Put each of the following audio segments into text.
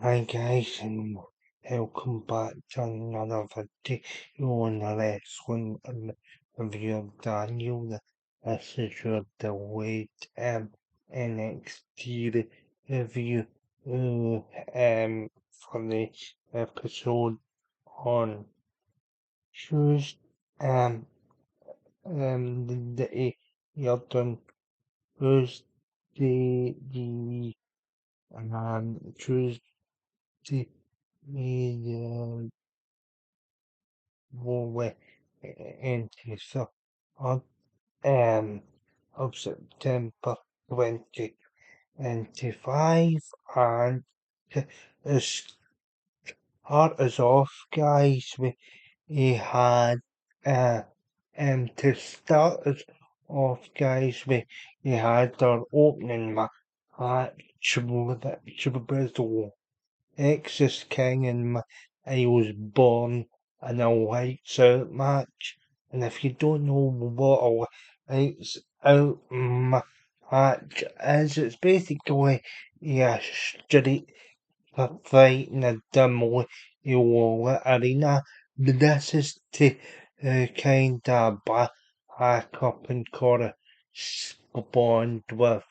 Hi guys, and welcome back to another video on the wrestling review of Daniel. This is your delayed NXT review for the episode on Tuesday, the done Tuesday, Tuesday, the war into so on of September 2025 and as hard as off guys we had uh to start us off guys we had our opening match with Brazil Ex's King and I was born in a lights out match. And if you don't know what a lights out match is, it's basically a street fight in a dimly lit arena. This is to kind of back up and correspond with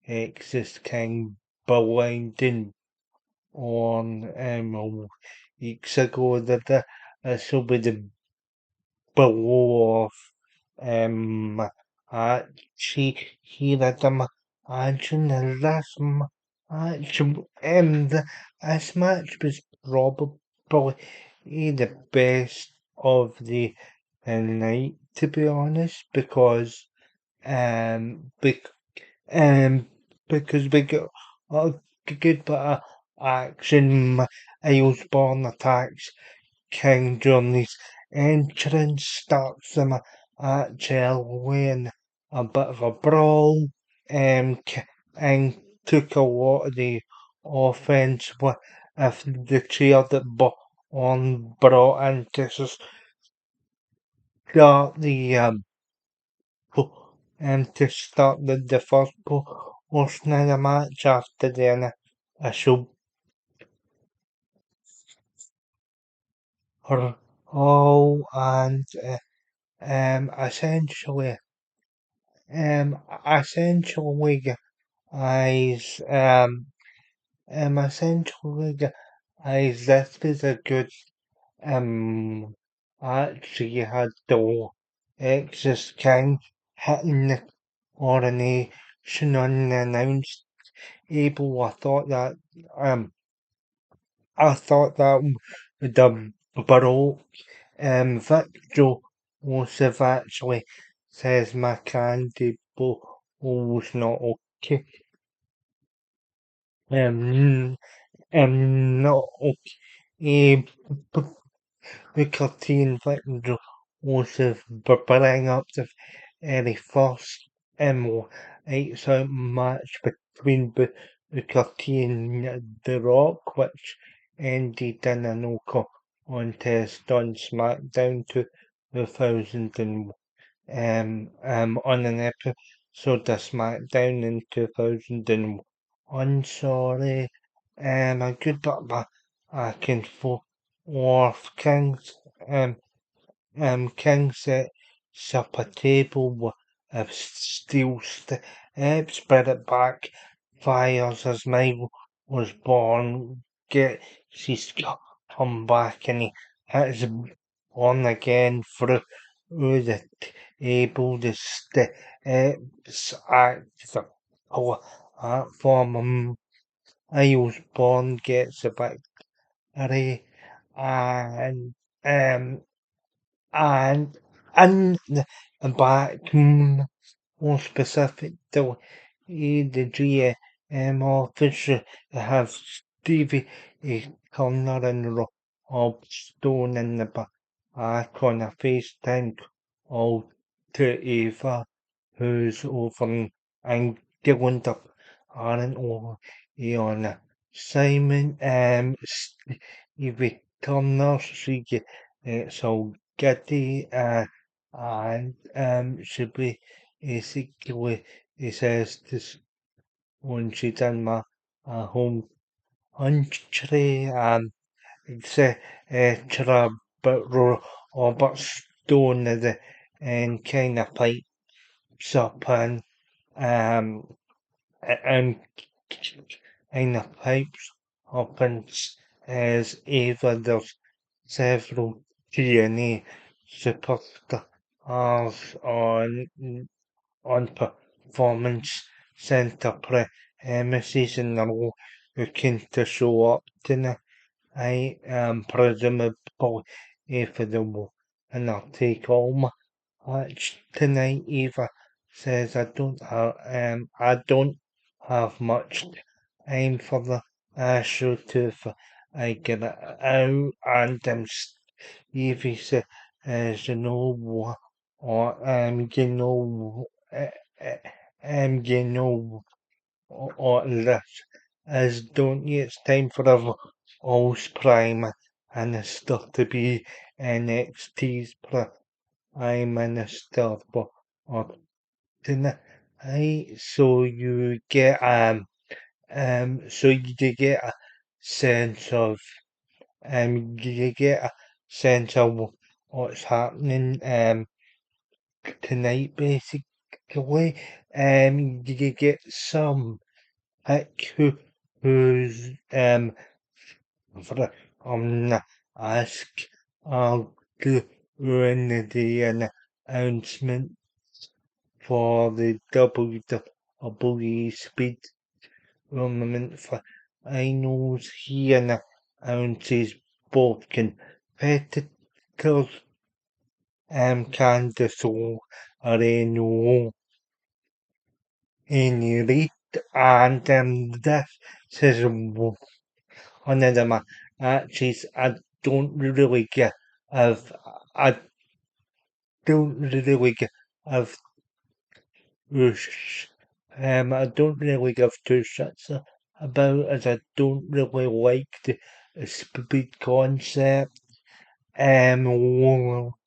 Ex's King blinding on weeks ago that this will be the below of she he that the action this match this match was probably the best of the night to be honest bec um because we got a good bit of action. Aylesborn attacks King during his entrance, starts them at Chelsea in a bit of a brawl. And took a lot of the offense with if the chair that on brought in to start the to start the first portion of the match after the initial all and essentially essentially guys essentially guys this is a good actually you had the Exus King hitting the coronation unannounced able I thought that the Barrow Victor Joseph actually says my candy was not okay. Um, not okay. Because Teen Victor Joseph bring up the very first eight out match between Booker T and The Rock, which ended in a no contest on SmackDown 2000 on an episode of SmackDown in 2001. Sorry, a good bit of back and forth. King sets up a table with steel steps, spread it back, fires as Mike was born, gets his come back and he hits on again through the table, the steps act as a platform. I was born gets a victory and and and the back more specific to the GM officer have Stevie Connor and Rob Stone in the back on a FaceTime call to Eva who's over in England aren't over on Simon Stevie Connor so Getty and should be basically he says this when she done my home country se tra Robert Stone the and kind of pipes up and kind of pipes up and as Eva there's several TNA superstars on Performance Center premises in a row looking to show up tonight. I am presumably for the war and I'll take all my watch tonight. Eva says I don't have much time for the show too. I get it out and Evie says you know what or you know uh, you know or this as don't you? It's time for a All's Prime and it's still to be NXT's Prime Minister but tonight. So you get so you get a sense of you get a sense of what's happening tonight basically. You get some pick who's for ask during the announcement for the WWE Speed Tournament for finals. He announces both competitors, Candice Areno, in Elite, and this is one of the matches I don't really get. I don't really get. I've I don't really give two shits about as I don't really like the speed concept. Well,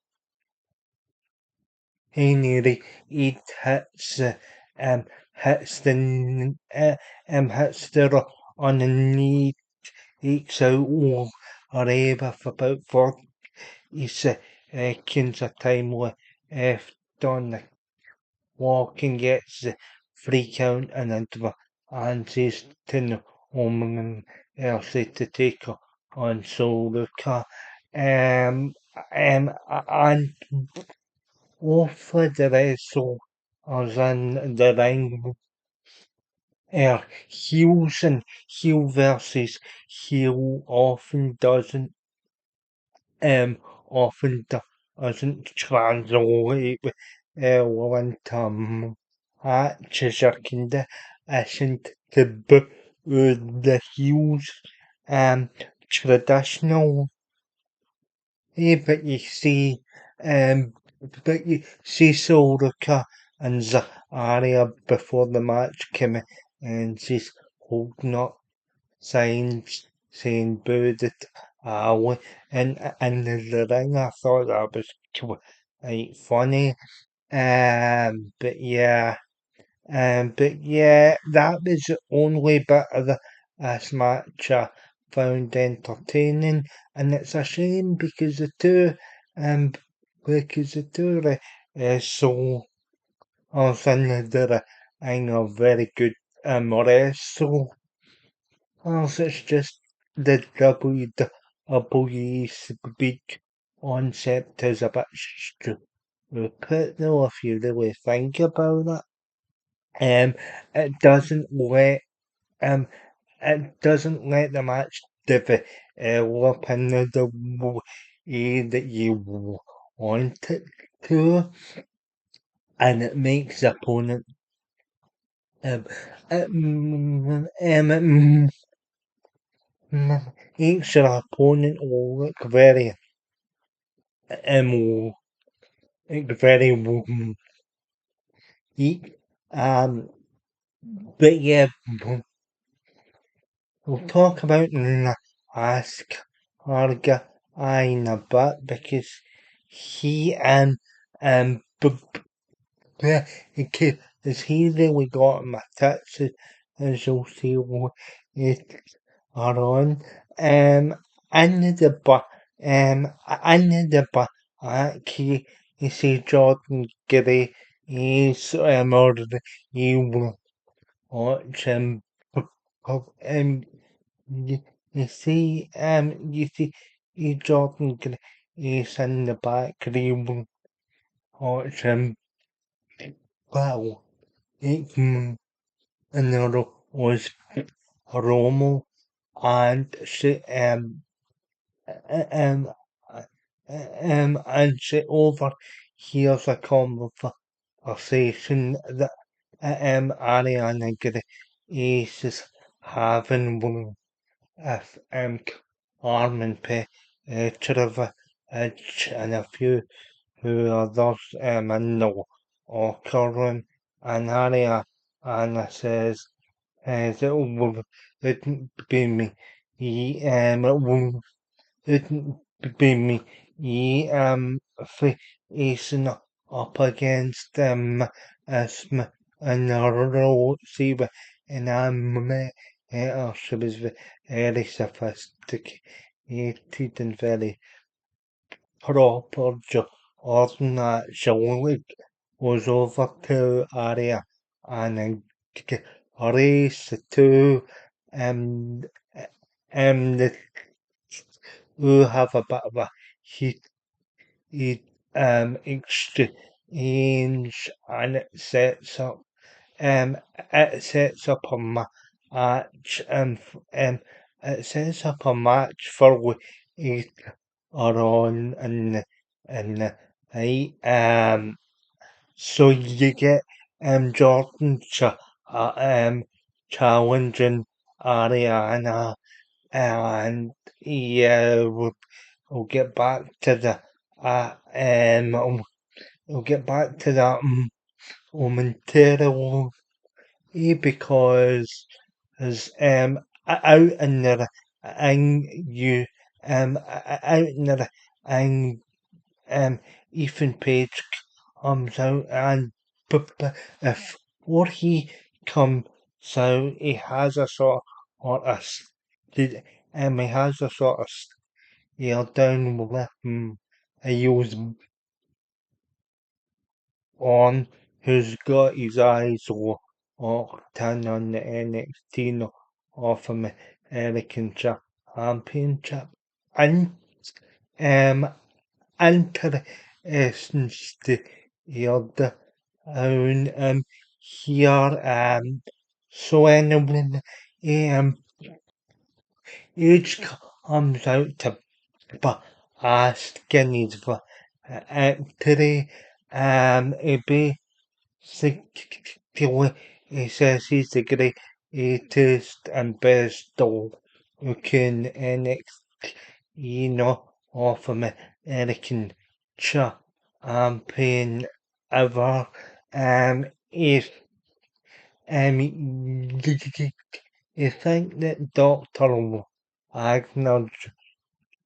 anyway, it hits hits the on the knee, takes out Areva for about 40 seconds of time left on the Walking gets the free count and advances to Norman Elsie to take on Soluka. And over the wrestle as in the ring heels and heel versus heel often doesn't translate when matches are conditioned to book the heels traditional but you see Soroka and Zaria before the match came in and she's holding up signs saying boo it in the ring. I thought that was quite funny. But yeah, that was the only bit of this match I found entertaining, and it's a shame um, because the two so in the ring are very good wrestle. It's just the WWE speed concept is a bit stupid though if you really think about it. It doesn't let um the match develop in the way that you want it to, and it makes the opponent um, makes your opponent look um very weak. Um, but yeah, we'll talk about Ask Arga in a bit because he yeah, is he really got my tits as you'll see it are on. And the but and the but he see Jordan Giddy is murdered. He will watch um you, you see he Jordan Giddy is in the back. He will watch well. It another was Romo and she um and she overhears a conversation that Ariana Grande is having with Carmen Trevor and a few who others I know or Karen and Aria and says it will it be me. He it be me. He facing up against another receiver and she was very sophisticated and very proper on that show was over to area and race to um the who have a bit of a heat, heat exchange and it sets up a match it sets up a match for we are on in the night so you get Jordan challenging Ariana and yeah we'll get back to the we'll get back to that momentarily because as out in the and you out in the and Ethan Page comes out and if what he comes out he has a sort of he has a sort of stare down with him he was on who's got his eyes locked in on the NXT North American Championship. And um, interesting the own here so anyone each comes out to asking his today it be Secretly, he says he's the greatest and best dog looking NXT North American champion ever. If you think that Dr. Wagner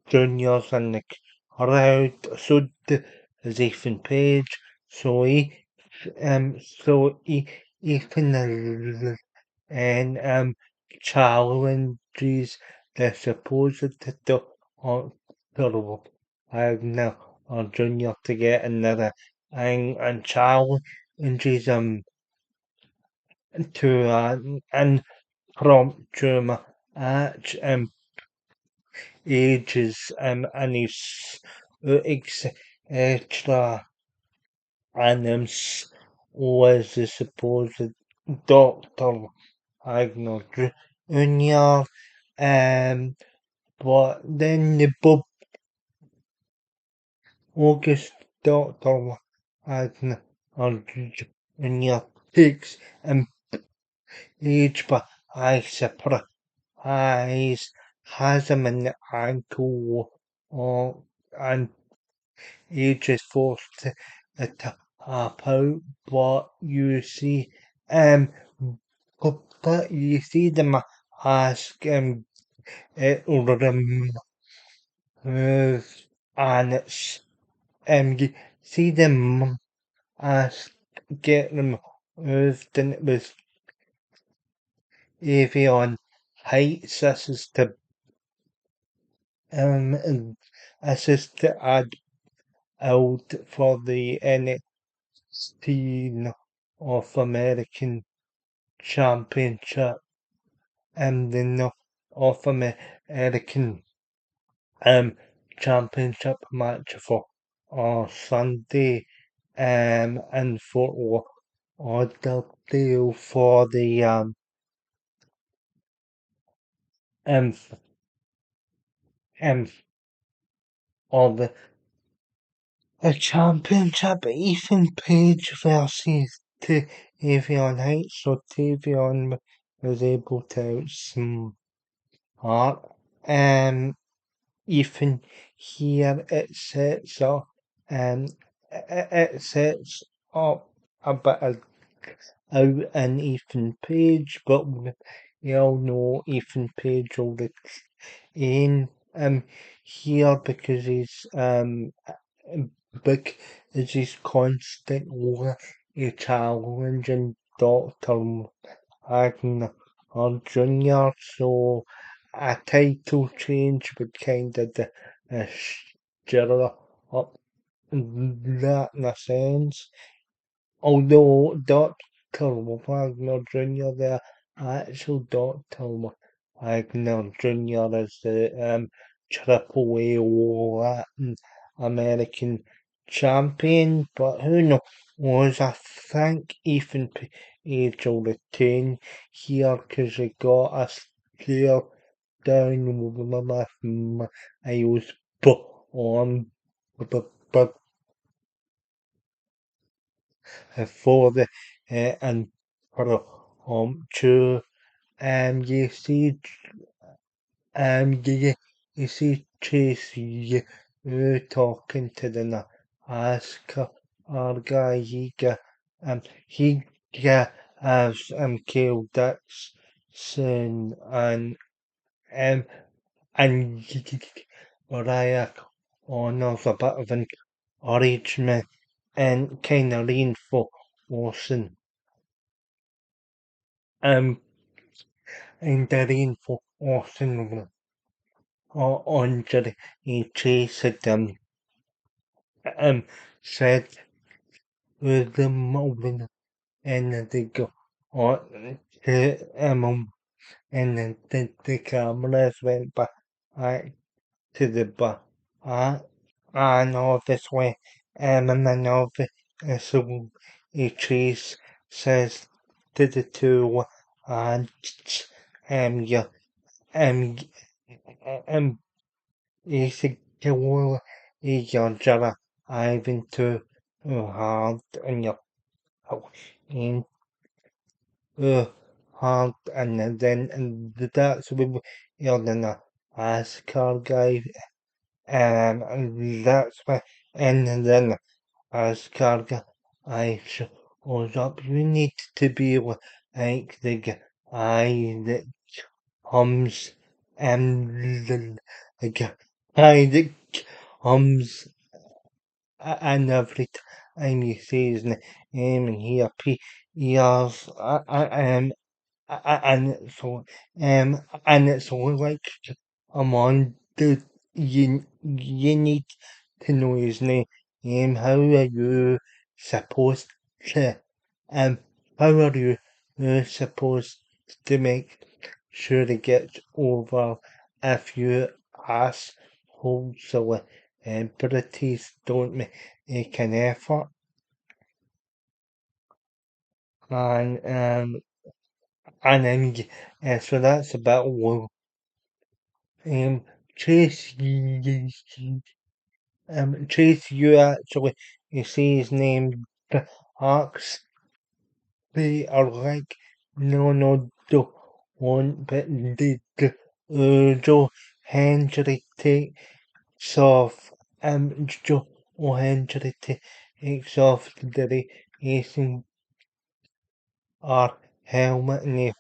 Junior's in the crowd, so does Ethan Page, so Ethan and challenges the supposed Dr. Wagner or Junior to get another and challenges to an impromptu match ages and he's extra and was the supposed Doctor Agnew Junior. But then the Bob August Doctor Agnew Junior takes age, but I surprise has him in the ankle and age is forced to tap out, but you see, but you see them ask it remove, and it's you see them ask get removed, and it was Avion heights. Um this is to add out for the NXT North American Championship and the North American um Championship match for Sunday in Fort Lauderdale for the um um of the championship. Ethan Page versus Tavion Heights. So Tavion was able to outsmart Ethan here. It sets up a bit of out in Ethan Page, but we all know Ethan Page will retain here because he's big is his constantly challenging Doctor Wagner Jr. So a title change would kind of stir up that in a sense. Although Dr. Wagner Jr., the actual Dr. Wagner Jr. is the Triple A Latin American champion, but who knows? I think Ethan Page will retain here because he got a stare down with Miles on but for the and for to you see you see Chase you talking to the ask our guy he got as Kale Dixon um and Mariah honors a bit of encouragement and kind of reinforcing um and the reinforcing on the chase at um said with the moving and they go on and then the cameras went back to the bar and obviously and then so a chase says to the two and yeah um um well you're just I've too hard and you're in hard and then and that's when you're the NASCAR guy and that's why and then as cargo I shows up you need to be like the guy that comes and the guy that comes and every time you say his name and he appears and so and it's all like I'm on the you need to know his name. How are you supposed to um how are you supposed to make sure it gets over if you assholes celebrities don't make an effort and then so that's about um Chase Chase you actually you see his name Arcs they are like no don't but Joe Hendry takes off Joe Hendry takes off the racing our helmet and he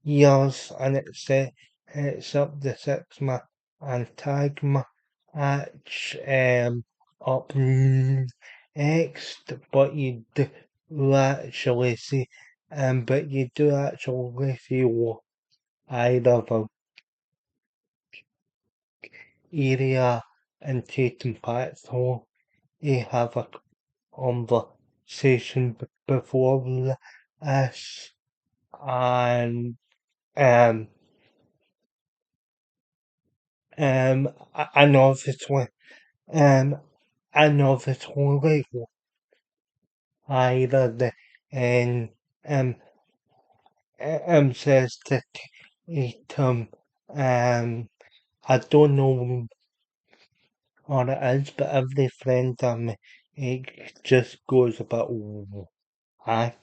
years and it's up the 6 month and tag match up next but you do actually see but you do actually see either the area and Tatum Paxton have a conversation before this and um and obviously um and obviously either the and um says that it I don't know what it is, but every friend it just goes about I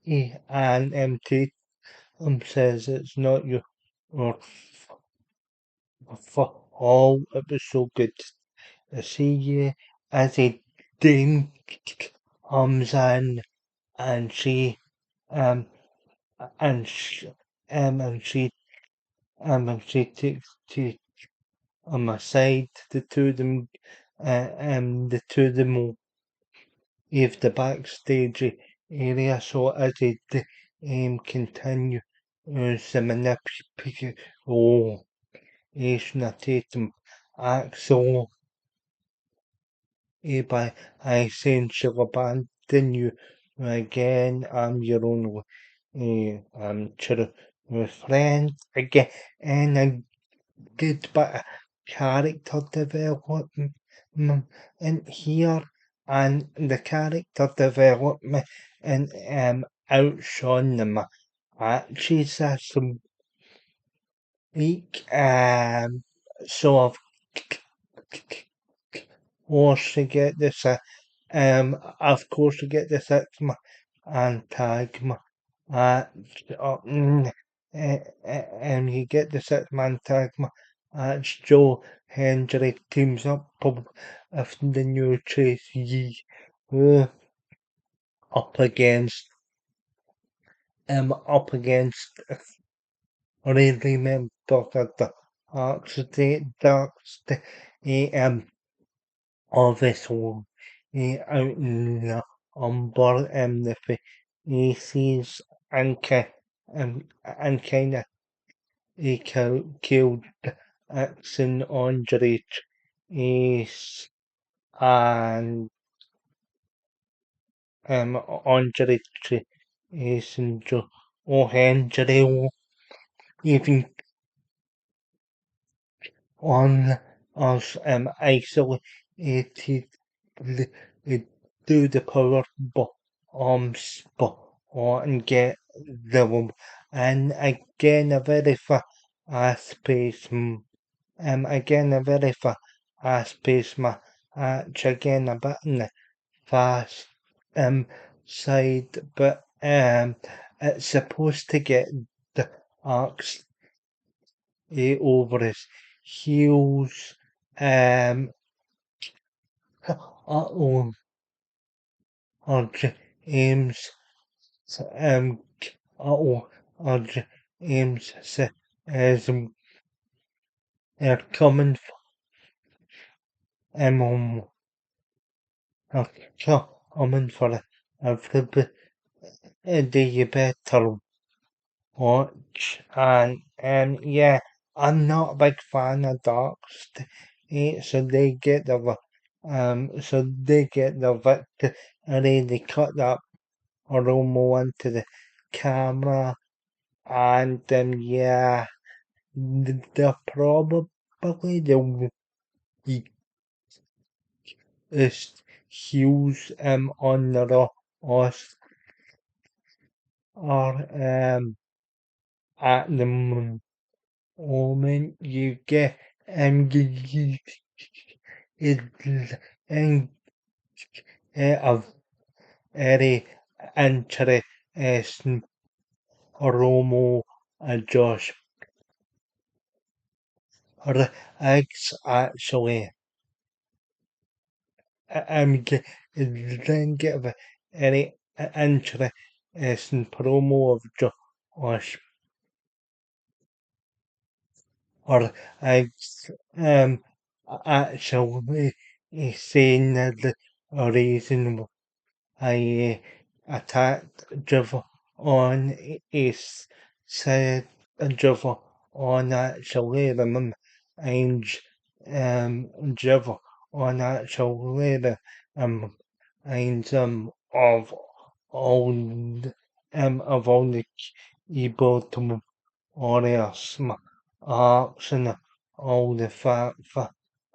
and Tatum says it's not your fault. It was so good to see you as a dame comes in and she um and she and she and she takes to on my side the two of them the two of them will leave the backstage area so as they continue the manipulation of Tatum Axel by I saying she'll abandon you again. I'm your only true friend again, and a good bit of character development in here, and the character development and outshone the matches some week. So course to get this of course to get this Xma and Tagma uh, you get the six-man Tagma Joe Hendry teams up with the new Tracy uh, up against up against really members of the Darks obviously out in the umber the faces and and kind of he killed Axon Andre is and Andre is and Joe O'Hendry even on us isolated do the power bombs and get the woman. And again a very fast pace again a very fast pace match again a bit in the fast side but it's supposed to get the arcs over his heels uh-oh or James uh-oh or James says they're coming uh, coming for everybody you better watch and yeah I'm not a big fan of Darks so they get the victory they cut that promo into the camera and yeah they're probably the weakest heels on the roster at the moment you get it and of very interesting promo Josh Riggs actually then give a very interesting promo of Josh Riggs actually saying that the reason I attacked Driver on is said driver on actually them and driver on actually um of all of all the keyboard warriors arcs and all the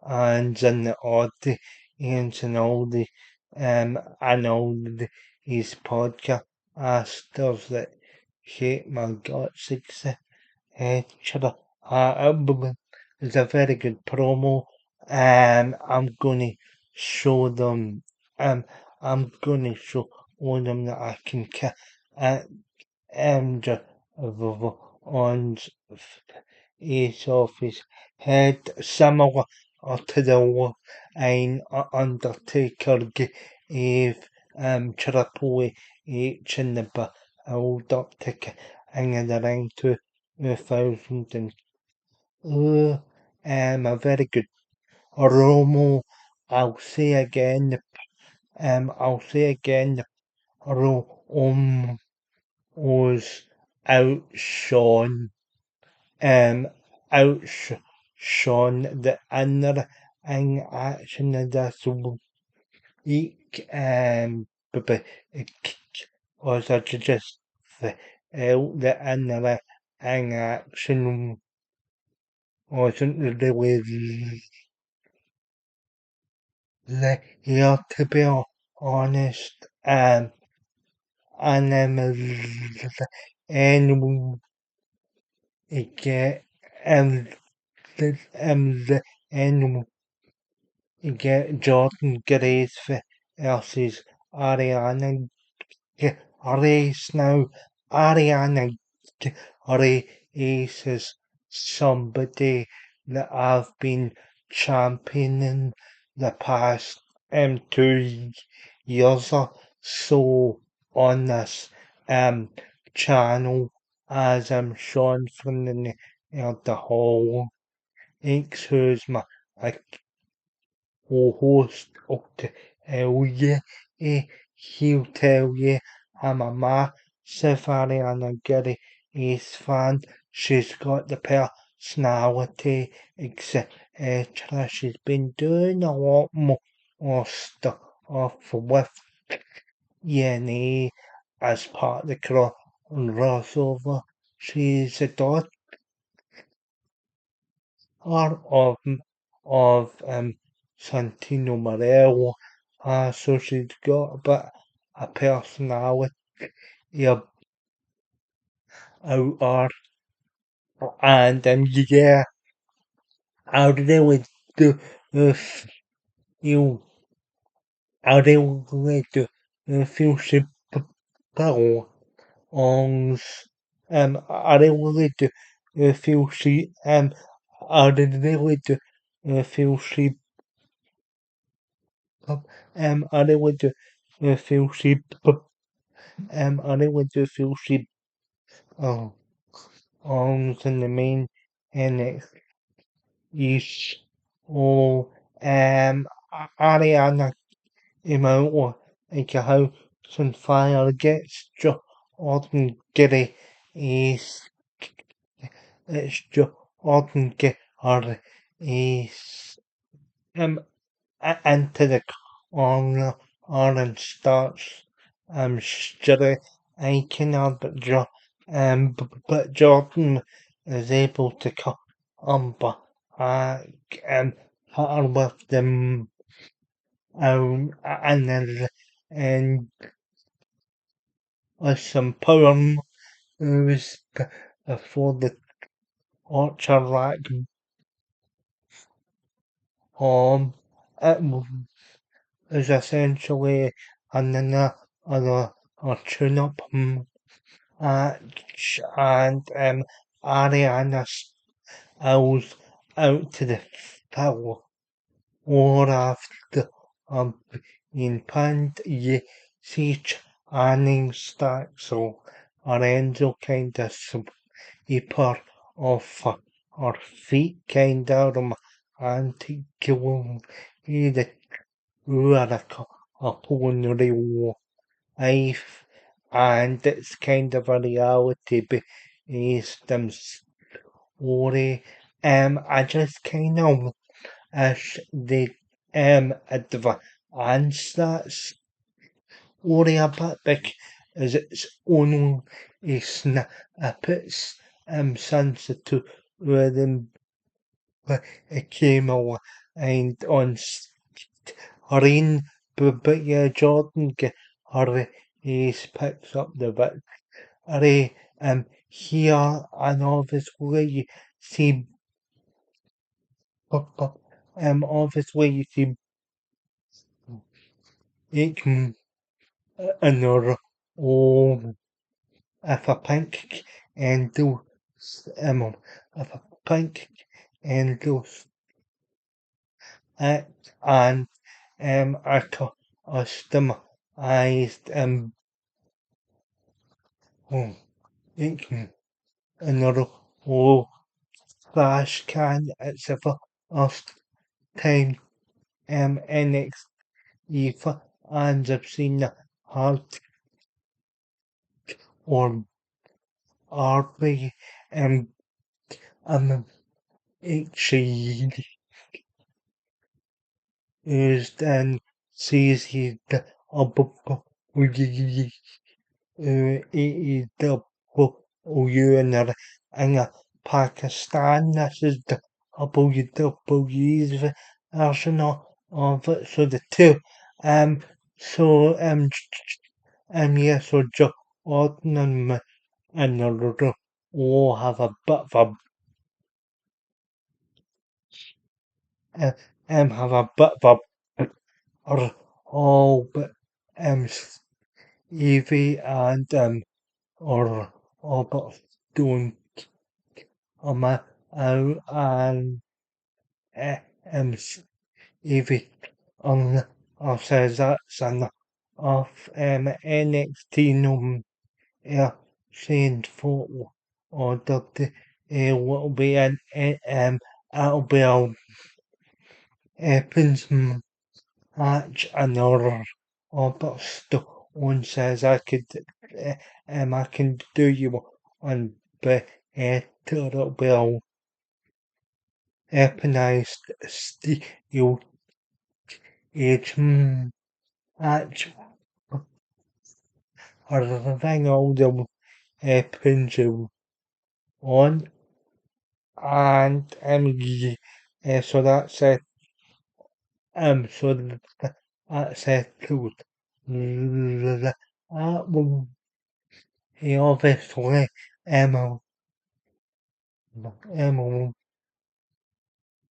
and all the and all the and all the his podcast stuff that hit my guts etc. Album is a very good promo and I'm gonna show them I'm gonna show all them that I can and on each of his head similar to the one ein Undertaker gave Triple H in the build up to in the ring 2000 a very good Romo. I'll say again the Romo was outshone um outshone the inner in action of this week but it was just the inner in action wasn't really here to be honest and and it get the and you get Jordan Grace versus Ariana Grace now. Ariana Grace is somebody that I've been championing the past 2 years or so on this um channel as I'm Sean from the Hall X who's my co-host up to tell you. He'll tell you I'm a massive Ariana Gary Ace fan. She's got the personality, etc. She's been doing a lot more stuff with TNA as part of the crossover. She's a daughter of Santino Marello, so she's got a bit of personality about her, and yeah, I really do feel, I really do feel she belongs, I really do feel she, I really do feel she I really do feel she I really do feel she uh, owns in the main NXT or Ariana Imoto like a house on fire gets Jordan Giddy is it's Jordan Giddy is um into the corner and starts Sherry Aiken but but Jordan is able to come back hit her with them and then and with some power moves before the Archer rack home. It is essentially another a tune-up match and Ariana Styles out to the power or after being pinned. You see Channing so Lorenzo kind of sweeper of her feet kind of anti-killing the couple in real life and it's kind of a reality based story. I just kind of wish they advance that story a bit because it's only snippets since the two rhythm it came out and on screen, but yeah, Jordan Harvey he's picks up the victory here and obviously you see obviously you see Aikman another oh if a pink and do if a pink and those and I customized oh, Aikman another oh flash can it's a first time NXT fans have seen the heart or RB um actually used and sees he the AEW in Pakistan. This is the WWE's version of it. So the two. Um. So yeah. So Jordan and Naruto all have a bit of a have a bit of a or all but Evie and or but doing my and uh, um Evie on says that's an of NXT yeah changed photo or the will be an it'll be a happens match another but Stone says I can do you on it'll be a weaponized steel age match or the thing all the happens on and so that's it so that's it cool. That will he obviously um um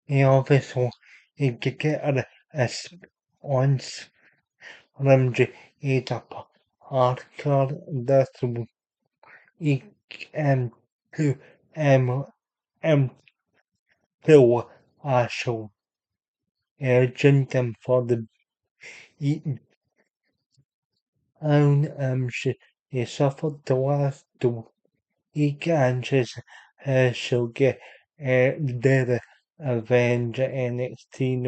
he obviously he could get a response from the he's a hardcore that he to um um to show urgent for the eating own she suffered the last week and she'll get the Avenger NXT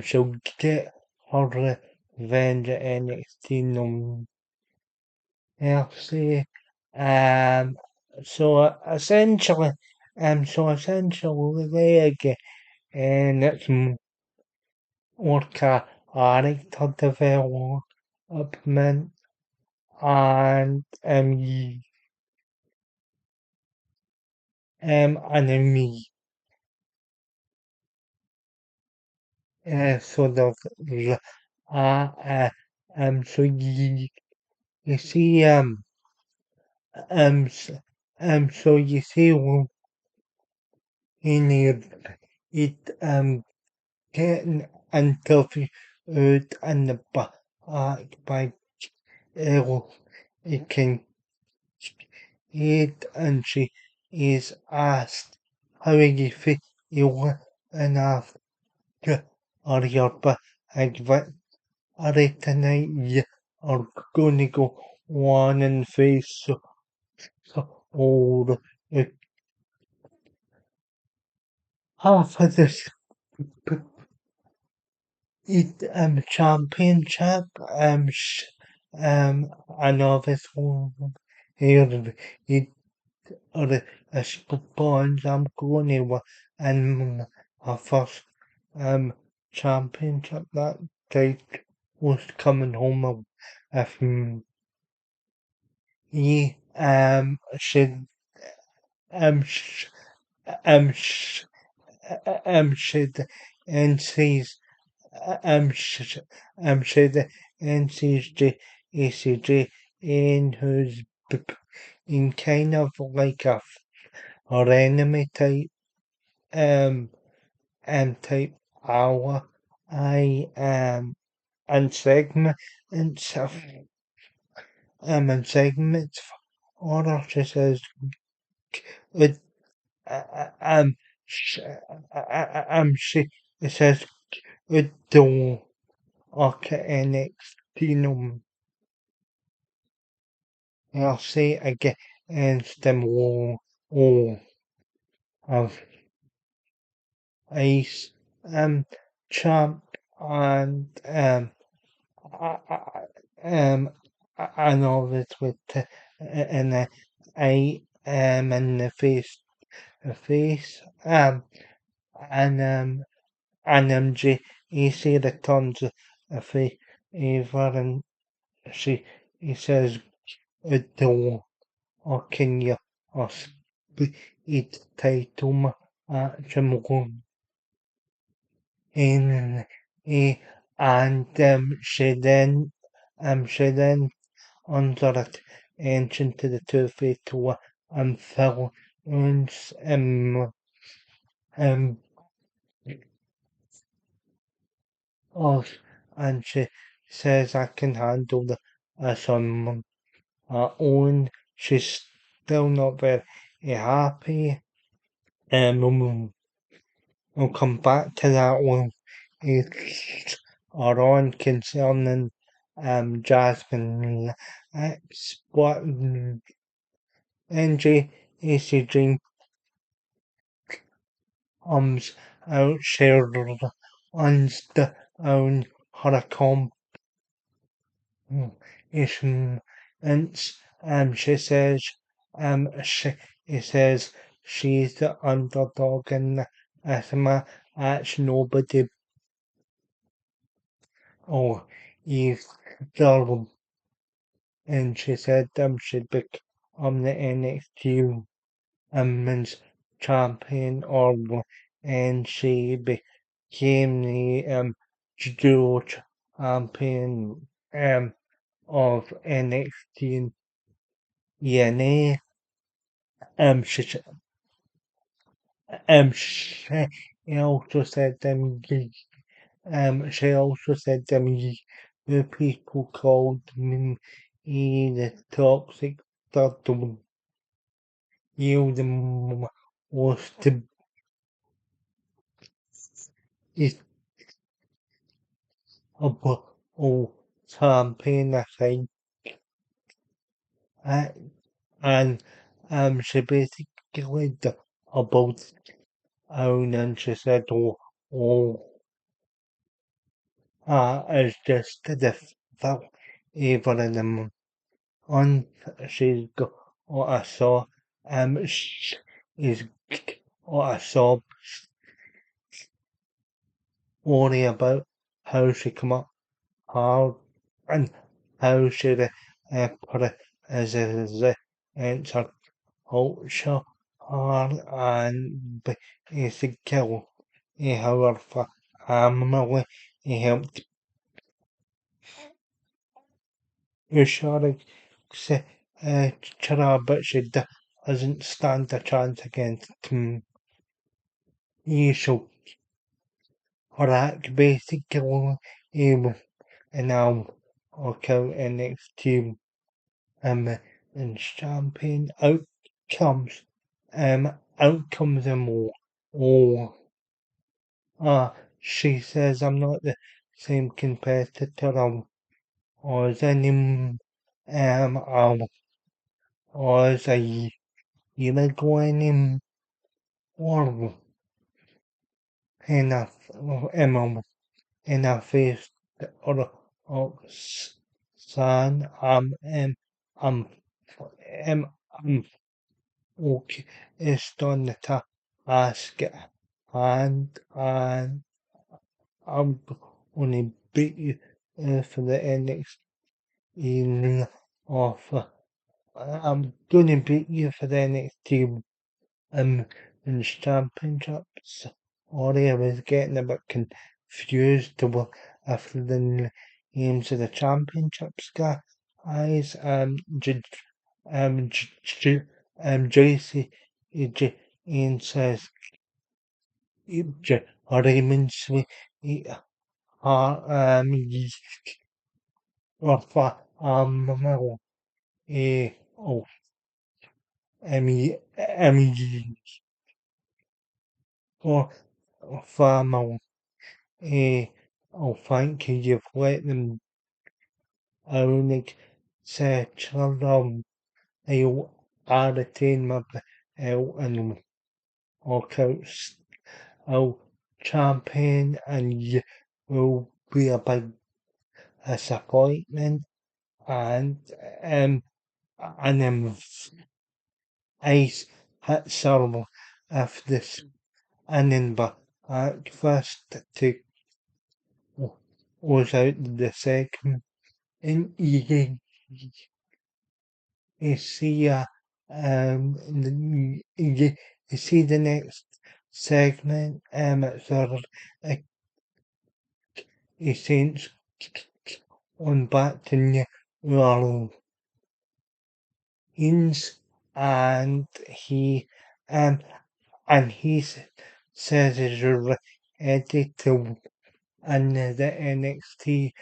she'll get her Avenger NXT FC so essentially again and it's more character development and enemy sort of uh, so you see s- so you see in it getting interviewed in the back by it can eat and she is asked how you feel and after or your advice tonight you are gonna go on and face all the half of this it championship. I know this one here, it, or the bonds I'm going with, and my first, championship that day was coming home with me, she, sh- sh- should NC's should the NC's ACJ in who's in kind of like or enemy type um type hour I and segments of and segments or she says it um sh- she it says it do okay NXT no I'll say against them all of Ace champ and I, I, I know this with and I am in the face and G easy returns a favor and he says do or can you or it title Jim in and she then under it ancient to the two feet to fill um us and she says I can handle the on her own. She's still not very happy. We'll come back to that one. It's our own concerning Jasmine X, but NJ ACG comes out shared on the own her accomplishments. She says he says she's the underdog in this match. Nobody or either, and she said she'd become the NXT Women's Champion or and she became the dual champion of NXT and TNA. She she also said she also said the people called me the toxic turtle. You the most is about all campaign I think uh, and she basically about own and she said oh it's just the felt even in the month she's got what I saw is what I saw worry about how she come up hard and how she put it as a answer culture hard and basically however family he helped Ushara Chara but she doesn't stand a chance against Yishu Horak basically able and now okay and next team and champagne outcomes outcomes and more or she says I'm not the same competitor or as any or as a year ago anymore enough in a face or San am am okay on the ta ask and I'm gonna beat you for the NXT offer. I'm gonna beat you for the NXT um in championships. Sorry, I was getting a bit confused to what after the names of the championships guys. J, J, JC Ian says Raymond Smith Rafa oh Emmy or Farmer oh thank you, you've let them only say children you are the team of the and knockouts oh champion and you will be a big disappointment and um and ice hit Silver if this and then but first to was out the second and you see you see the next segment it's sort of he sends on back to New Orleans and um says he's ready to win the NXT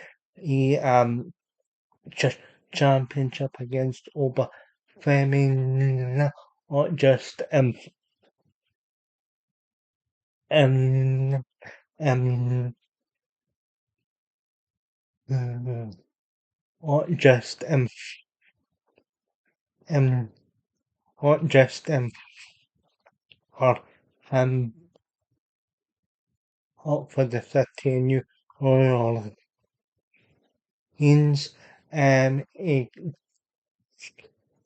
just championship against Oba Femina or just um um or just um or just or um up for the city in New Orleans it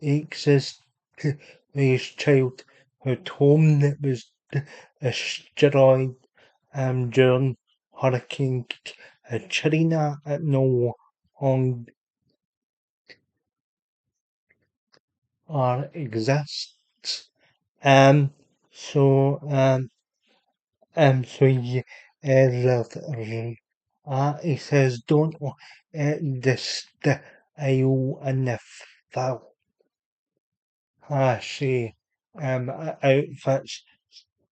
exists his childhood home that was destroyed during Hurricane Katrina at no longer exists. Um, so so he, he says, don't this the you and the flashy outfits.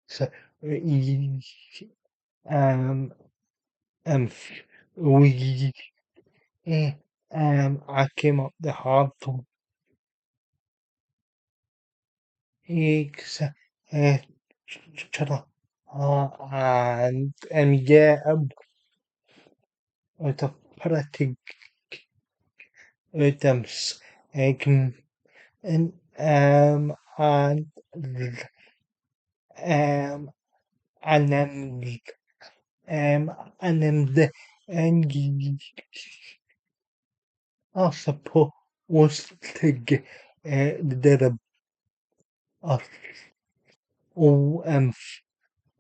So he, um um we I came up the hard eggs and yeah with a pretty items and um and then and then the and I suppose to get the O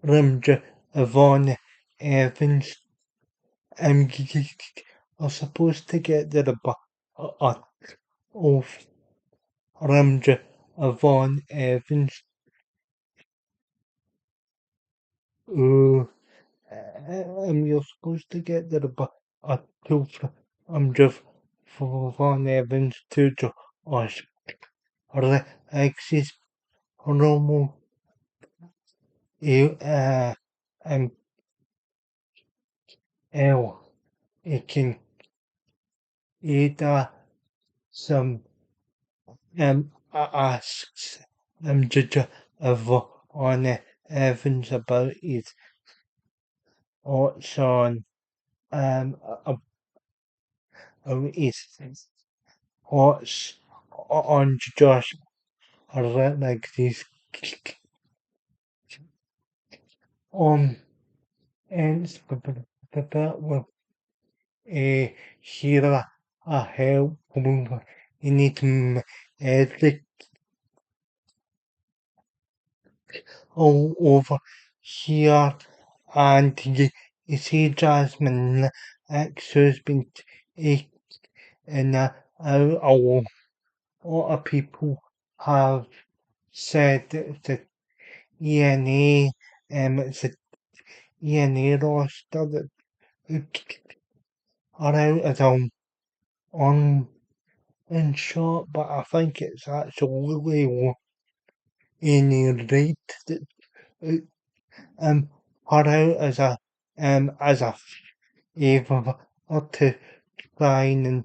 Ramja Yvonne Evans are supposed to get the of Ramja Yvonne Evans. Uh, you're supposed to get the two Ramja Yvonne Evans to us. Alexis Romo, and El, it can either some asks Judge of on Evans about his thoughts on um uh, his thoughts on Josh like this on and with a Hira a help you need every all over here, and you see Jasmine ex-husband and a lot of people have said that the ENA it's the ENA roster that are out as on in short, but I think it's actually in the right that are out as a favour or to try and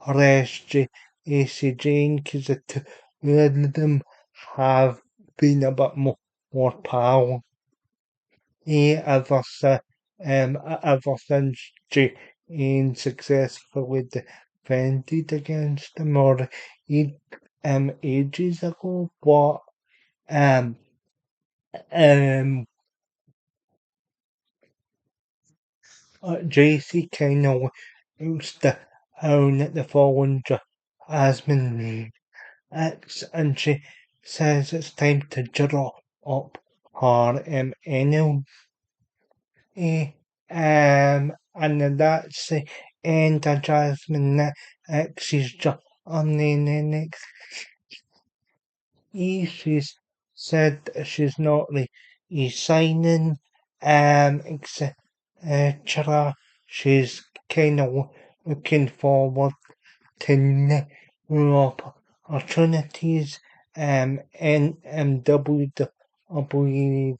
arrest AC Jane because the two of them have been a bit more power ever, ever since Jane successfully defended against them or ages ago, but um, um, JC kind of used to own the following Jasmine X, and she says it's time to draw up her NL. And that's the end of Jasmine X's journey in NXT. She's said that she's not resigning, etc. She's kind of looking forward to new opportunities. WWE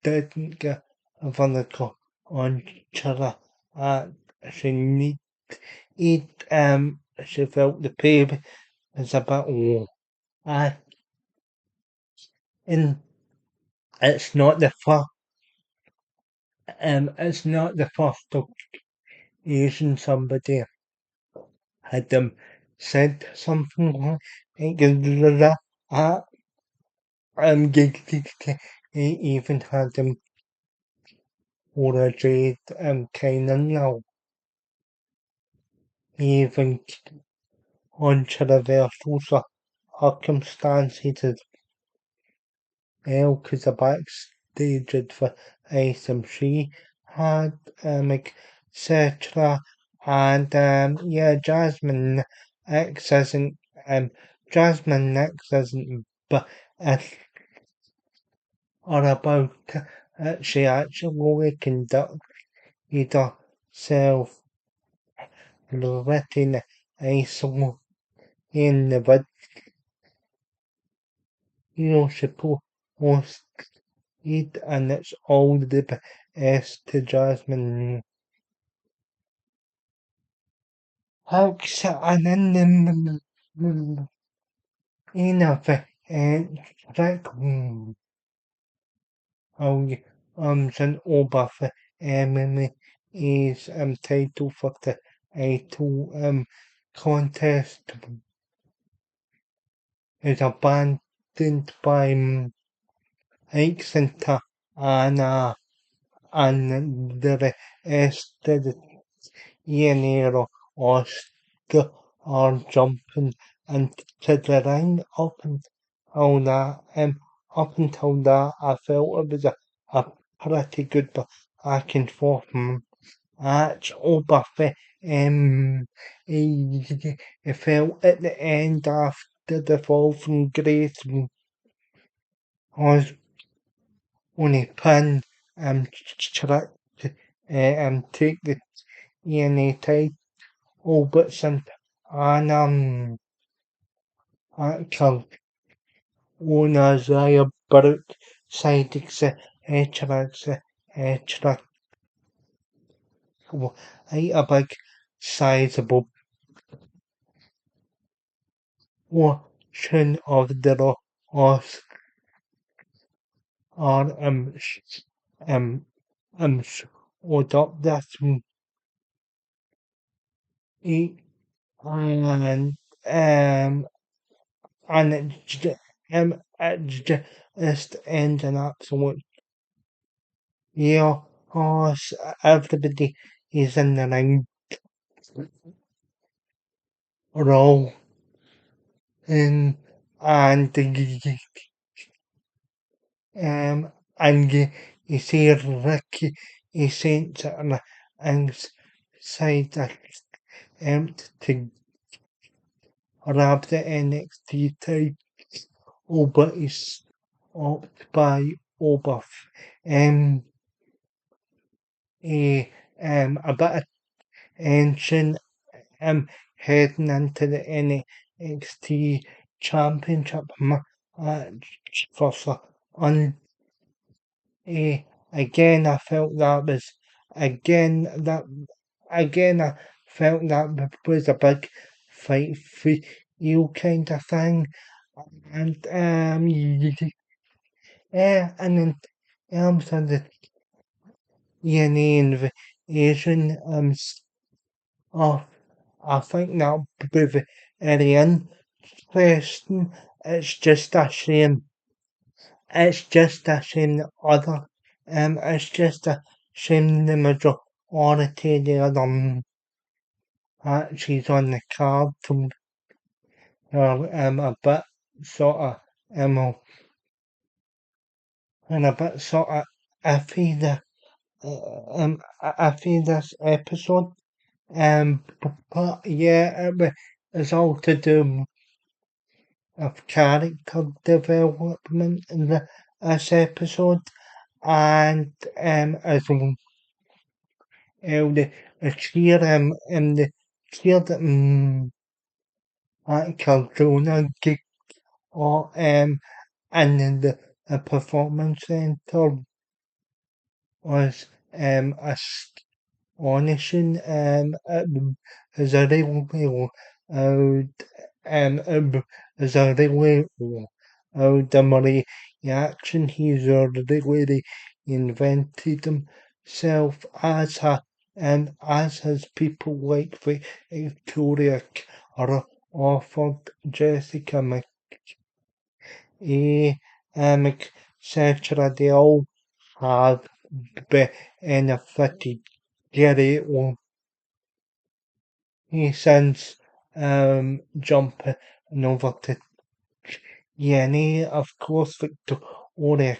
didn't get a vertical on Chara. She she felt the pain is a bit low. Uh, and it's not the first, occasion somebody had said something like that. Even had them for a jade kind of now, even controversial circumstances as well, because the backstage for SMC had etc. And yeah, um Jasmine X isn't, but if or about she actually conducted herself written isolation in the video she posted, and it's all the best to Jasmine X, and then in a track how an over for MMA is title for the title contest is abandoned by Ike Center and the rest of the Ianero Oscar are jumping into the ring up until that I felt it was a pretty good back and forth match over it felt at the end after the fall from grace was only pin tried to take the TNA title, but since an actual owner Isaiah Baruch side etc. A big sizable portion of the loss are um showed up that week and it just ends an absolute yeah, everybody is in the ring role in and and you see Ricky he sent inside the to grab the NXT title but he's stopped by over a a bit of tension heading into the NXT Championship match for on again I felt that was again that again I felt that was a big fight for you kind of thing and yeah and in terms of the TNA invasion stuff I think that'll be very interesting. It's just a shame. It's just a shame that other it's just a shame the majority of the other matches on the card to are a bit sort of and a bit sort of iffy the iffy this episode. But yeah, it's all to do of character development in this episode, and as well, the cheer the cheer that Cardona gig or and then the performance center was astonishing as a real as a really the reaction he's really invented himself as a as his people like Victoria or offered Jessica McAe etc. They all have benefited greatly since jumping over to TNA. Of course, Victoria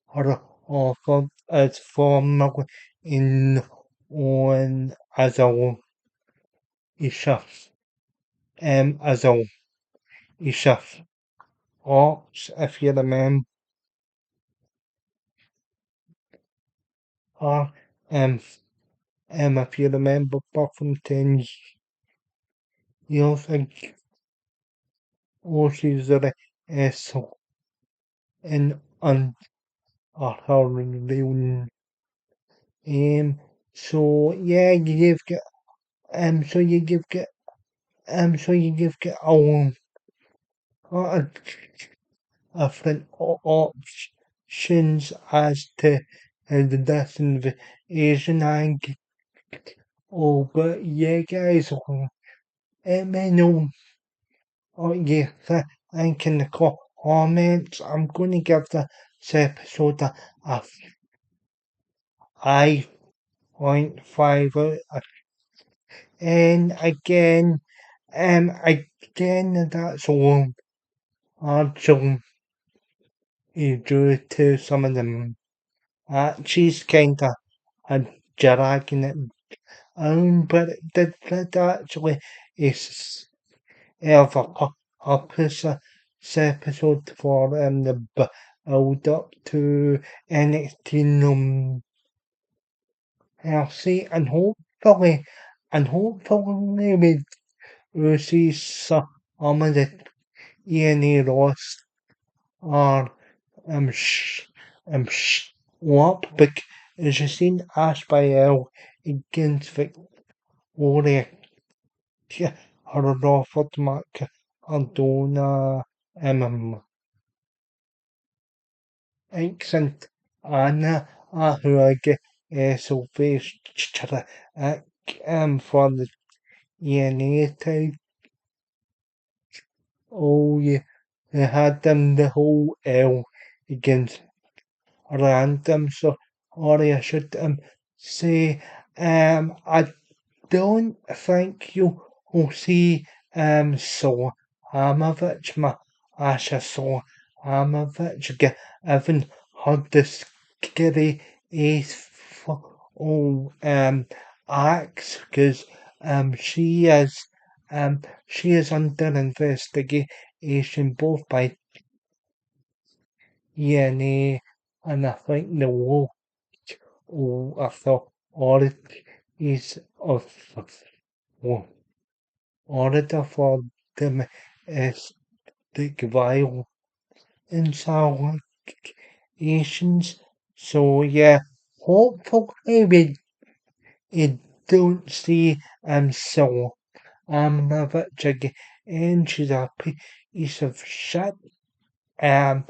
are offered as formerly in on as a Isha as a Isha Ox, if you remember, um, if you remember back from 10 years ago, she's so in on her real so yeah, you give so you give so you give a different options as to the death invasion angle. Oh, but yeah, guys, let me know what you think in the comments. I'm going to give this episode a 5.5 out of 10. Again, that's all. Actually, due to some of them she's kinda dragging it but that actually is of a purpose episode for the build up to NXT LC and hopefully we will see some of the ENA lost or what because you seen Ash by L against Victoria Rodolfo Mark Antona accent Anna who I get Sylvester for the ENA type. Oh yeah, they had them the whole L against random so or I should say, I don't think you will see so Amovich ma Asha so Amovich even had the scary ace for acts because she is under investigation both by TNA and I think the war authority is of auditor for domestic violence allegations. So yeah, hopefully we don't see so never again. She's a piece of shit. Um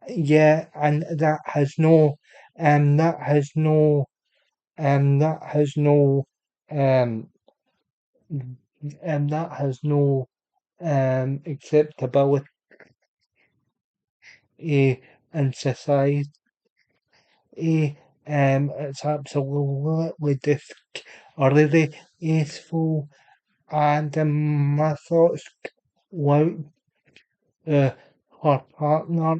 yeah, and that has no that has no um that has no acceptability in society. It's absolutely disgraceful, and my thoughts about uh, her partner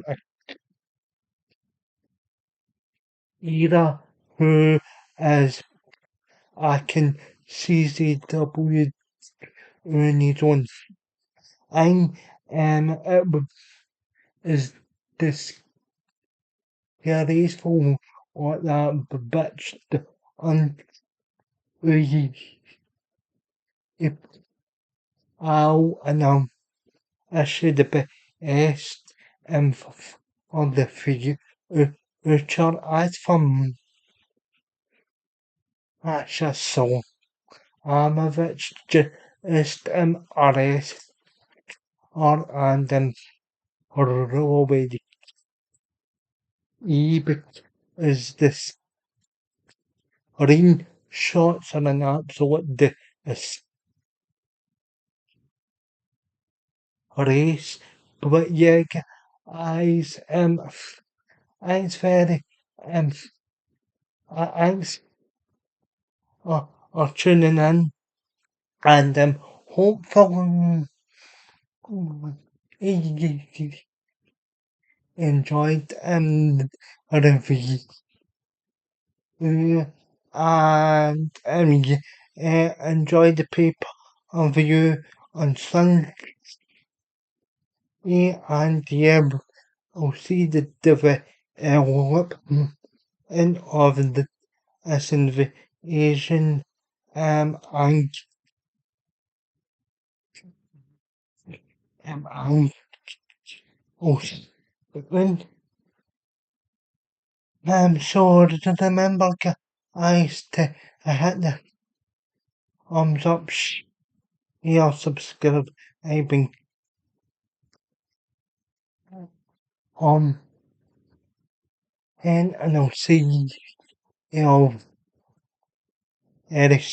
Akira, who is I can CZW in his own thing, is disgraceful what that bitch on if and I should be asked on the future as from Asha so Amovich just arrest or and already but is this ring shots on an absolute race but yeah eyes very um eyes are tuning in and hopefully you enjoyed review and enjoy the paper review on Sunday and yeah I'll see the development of this invasion and and also when I'm sure to remember I had the thumbs up share subscribe I've been on and I'll see you Eric